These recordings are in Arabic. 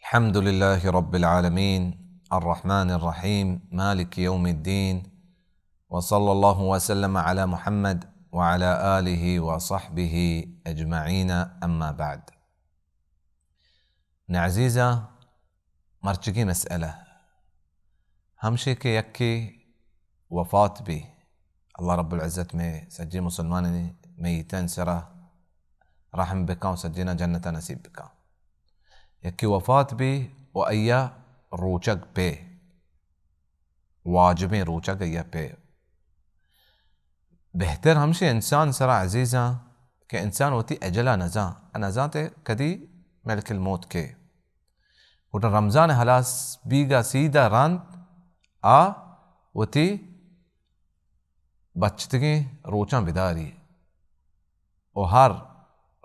الحمد لله رب العالمين الرحمن الرحيم مالك يوم الدين، وصلى الله وسلم على محمد وعلى آله وصحبه أجمعين. أما بعد، نعزيزة مرتجي مسألة همشي كي يكي وفاة بي الله رب العزة مي سجي مسلمان ميتين سرة رحم بك وسجينا جنة نسيب بك يكي وفاة بي وأيا روچك بي واجبين روچك أيا بي بهتر همشي إنسان سرا عزيزة كإنسان وتي أجلا نزاتي كدي ملك الموت كي وده رمضان هلاس بيغا سيدا راند وتي بچتگي روچان بداري وهر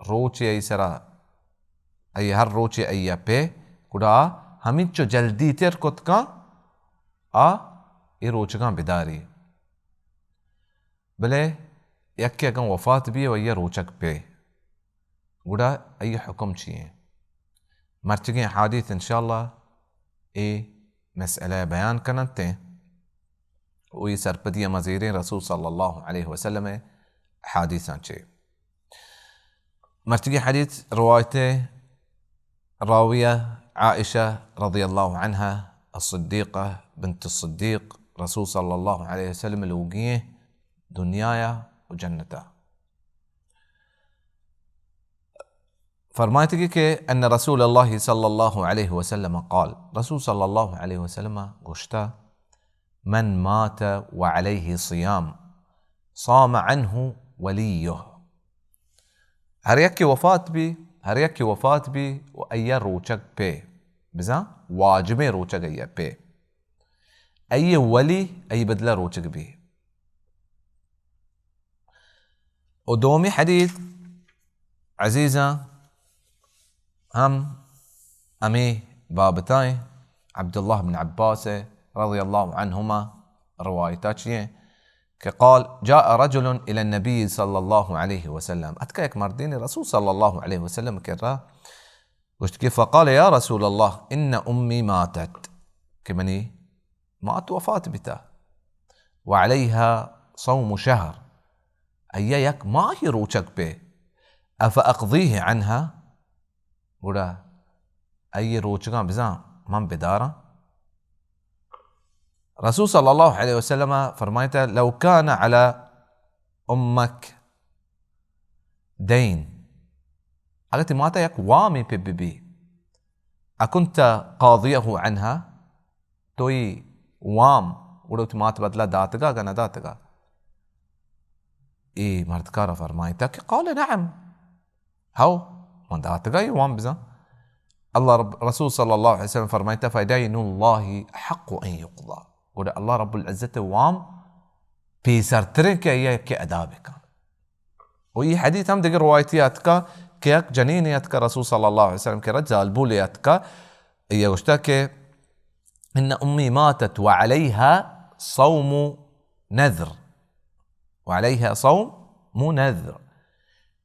روچي أي سرا أي هر روچي أي بي كدا همين چو جلدي تر كتكا اي روچكان بداري بله يكي اگن وفاة بي ويا روچك بي كدا أي حكم چيه مرچگين حديث إن شاء الله اي مسألة بيان كننتين وي سرپدية مزيرين رسول صلى الله عليه وسلم حديثان چيه مرچگين حديث روايته راوية عائشة رضي الله عنها الصديقة بنت الصديق رسول صلى الله عليه وسلم الوقيه دنيايا وجنته فرمايتك أن رسول الله صلى الله عليه وسلم قال رسول صلى الله عليه وسلم قشتا من مات وعليه صيام صام عنه وليه هريكي وفاة بي وأي روچك بي بزا واجبين روچك أي بي أي ولي أي بدلا روچك بي ودومي حديث عزيزة هم أمي بابتاي عبد الله بن عباس رضي الله عنهما روايتاتشيه كقال جاء رجل إلى النبي صلى الله عليه وسلم أتكاك مردين الرسول صلى الله عليه وسلم كرا كيف فقال يا رسول الله إن أمي ماتت كمني مات وفاة بتا وعليها صوم شهر أياك ما هي روچك به أفأقضيه عنها ولا أي روچكان بزان من بدارا رسول صلى الله عليه وسلم فرمايته لو كان على أمك دين قالت ماتا يك وامي بي أكنت قاضيه عنها توي وام ولو تمات بدلا داتغا غنا داتغا اي مردكارا فرمايتك قال نعم هاو من داتغا وام بزا الله رسول صلى الله عليه وسلم فرمايته فدين الله حق أن يقضى وده الله رب العزة وام بيسرترك اياك ادابك وي حديث هم دغ روايتياتك كيك جنينياتك رسول صلى الله عليه وسلم كرجال بولياتك يغشتك ان امي ماتت وعليها صوم نذر وعليها صوم مو نذر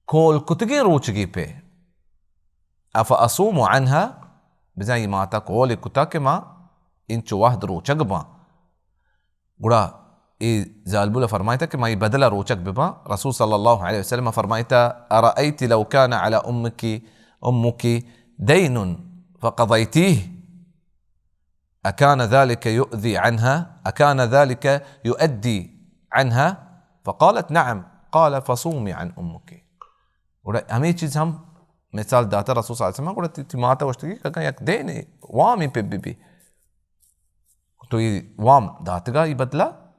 كل كتجي روچگي بي افاصوم عنها بزي ما تقول كتاك ما انچ واحد روچگبا غدا اي زالبولا فرمايتك ما يبدل روچك بما رسول صلى الله عليه وسلم فرمايته أرأيت لو كان على أمك دين فقضيتيه أكان ذلك يؤذي عنها أكان ذلك يؤدي عنها فقالت نعم قال فصومي عن أمك غدا همي چیز هم مثال داتا رسول صلى الله عليه وسلم غدا تماتا وشتگی كان يك دين وامي بي تو وام داتگا يبدلا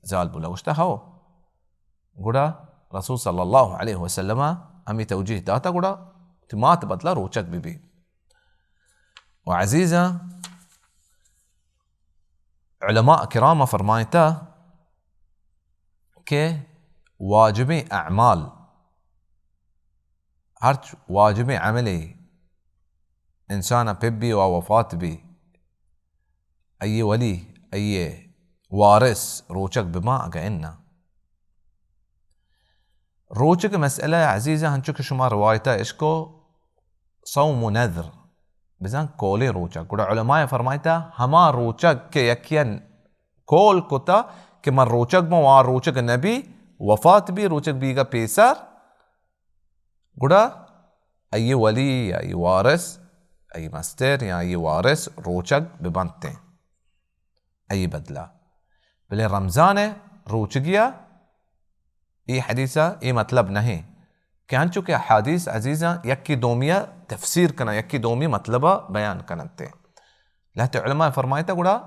زال بولا وشتهاو غدا رسول صلى الله عليه وسلم امي توجيه داتا غدا تمات بدلا روچك بي وعزيزة علماء كرام فرمايتا كي واجبي اعمال هرچ واجبي عملي انسان ببي ووفاة بي أي ولي أي وارث روچك بما أقعنا روچك مسألة عزيزة هنشك شما روايتا إشكو صوم نذر بزن کولی روچک گوڑا علماء فرمایتا ہما روچک کے یکین کول کتا کہ من روچک بوں وار روچک نبی وفات بھی روچک بیگا پیسر گوڑا ای ولی یا ای وارث ای مستر یا ای وارث روچک ببنتے ای بدلا بلے رمضان روچگیا ای حدیثہ ای مطلب نہیں کہ ہنچو کہ حدیث عزیزہ یکی دومیہ تفسیر کنا یکی دومی مطلبہ بیان کنتے لہتے علماء فرمایتا گوڑا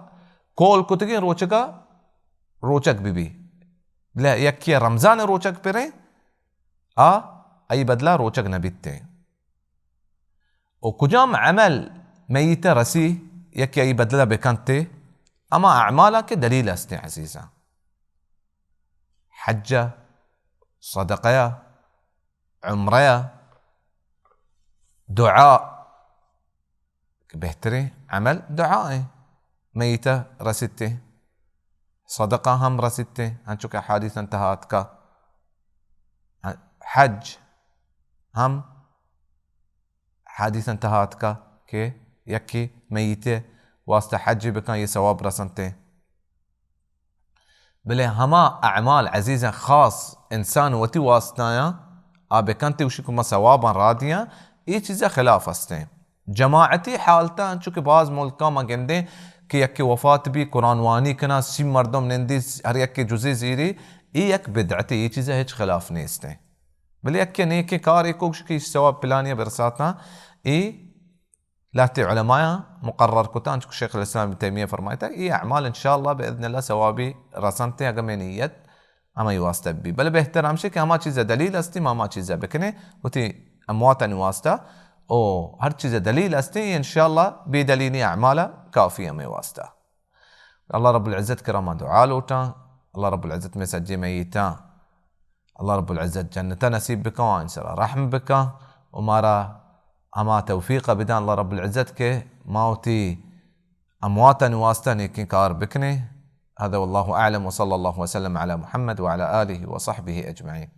کول کتگی روچکا روچک بھی لہ یکی رمضان روچک پریں ای بدلا روچک نبیتے و کجام عمل میت رسی یکی ای بدلا بکنتے اما اعمالا کے دلیل استے عزیزہ حجہ صدقہ عمرہ دعاء بہترین عمل دعاء ہے میتہ رسیتے صدقہ ہم رسیتے ہن چکے حادث انتہات کا حج ہم حادث انتہات کا کہ یکی میتے واسطہ حج بکن یہ ثواب رسنتے بلے ہما اعمال عزیزہ خاص انسان وتی واسطایا بکنتے وشکو ما ثوابا رادیاں یہ چیزیں خلاف ہستے جماعتی حالتا چونکہ بعض ملکہ ما گندے کہ یک وفات بھی قرآن وانی کنا سی مردم نندی ہر یک جزی زیری یہ یک بدعتی یہ چیزیں ہیچ خلاف نہیں استے بلے یک نیکی کار ایک کی ثواب پلانیہ برساتنا یہ لاتی علماء مقرر کتان چکو شیخ الاسلام ابن تیمیہ فرمائیتا یہ اعمال انشاءاللہ بإذن اللہ ثوابی رسنتے اگر میں نیت اما واسطہ بھی بل بہتر ہمشے کہ ہما چیزیں دلیل استی ہما چیزیں بکنے ہوتی امواتا واسطہ او ہر چیزیں دلیل استی انشاءاللہ بی دلیلی اعمالا کافی ہمیں واسطہ اللہ رب العزت کرامہ دعا لوٹا اللہ رب العزت میں سجی میتا اللہ رب العزت جنتا نصیب بکا وان سرا رحم بکا ومارا ہما توفیق بدان اللہ رب العزت کے ماوتی امواتا واسطہ نیکی کار بکنے هذا والله أعلم وصلى الله وسلم على محمد وعلى آله وصحبه أجمعين.